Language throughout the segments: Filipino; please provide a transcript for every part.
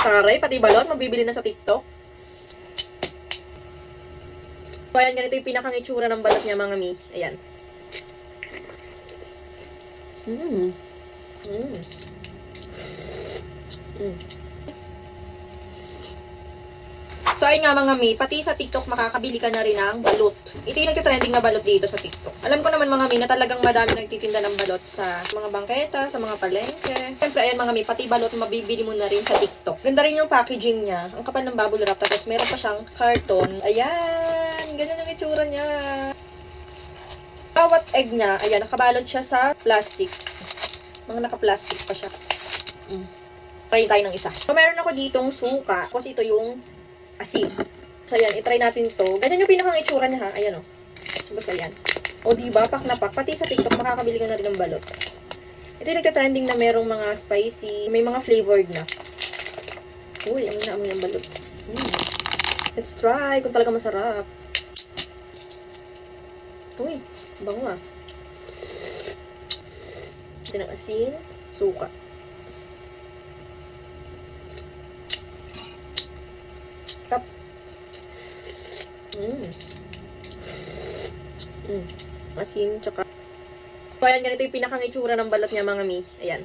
Taray, pati balot, mabibili na sa TikTok. So, ayan, ganito yung pinakang itsura ng balot niya, mga mi. Ayan. So, ayun nga mga mi, pati sa TikTok makakabili ka na rin ng balot. Ito yung nagtitrending na balot dito sa TikTok. Alam ko naman mga mi na talagang madami nagtitinda ng balot sa mga bangketa, sa mga palengke. Siyempre, ayan mga mi, pati balot mabibili mo na rin sa TikTok. Ganda rin yung packaging niya. Ang kapal ng bubble wrap. Tapos meron pa siyang carton. Ayan! Ganyan yung itsura niya. Bawat egg niya, ayan, nakabalot siya sa plastic. Mga naka-plastic pa siya. Try tayo ng isa. So, meron ako ditong suka. Kasi ito yung asin. So, ayan, itry natin to. Ganyan yung pinakang itsura niya, ha? Ayan, o. Basta yan. O, diba? Pak na pak. Pati sa TikTok, makakabili ka na rin ng balot. Ito yung nagka-trending na merong mga spicy. May mga flavored na. Uy, amoy na amoy ang balot. Let's try kung talaga masarap. Uy, bango ah. Ito ng asin, suka. Sarap. Asin, tsaka. So, ayan, ganito yung pinakang itsura ng balot niya, mga mi. Ayan.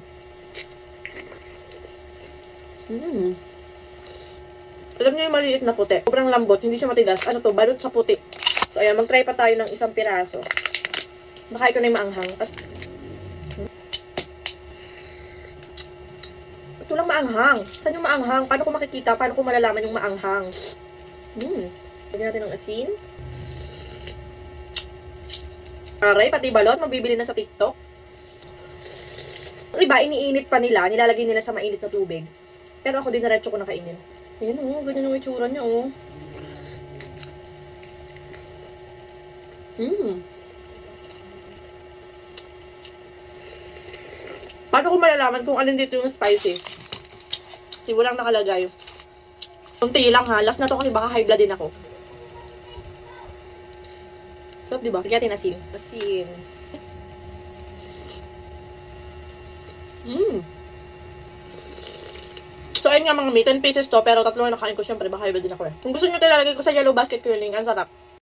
Alam niyo yung maliit na puti. Sobrang lambot, hindi siya matigas. Ano to? Balot sa puti. So, ayan, mag-try pa tayo ng isang piraso. Baka ito na yung maanghang. Ito lang maanghang. Saan yung maanghang? Paano ko makikita? Paano ko malalaman yung maanghang? Lagyan natin ng asin. Aray, pati balot. Mabibili na sa TikTok. Iba, iniinit pa nila. Nilalagay nila sa mainit na tubig. Pero ako dinaretso ko nakainin. Ayan o, ganyan yung itsura niya o. Paano ko malalaman kung alin dito yung spicy? Hindi, walang nakalagay. Kunti lang ha. Last na to kasi baka high blood din ako. So, diba? Lagyan natin asin. Asin. So, ayun nga mga mi, 10 pieces to, pero tatlo na nakain ko, syempre, baka high blood din ako eh. Kung gusto nyo talalagay ko sa yellow basket ko yung link, ang sarap.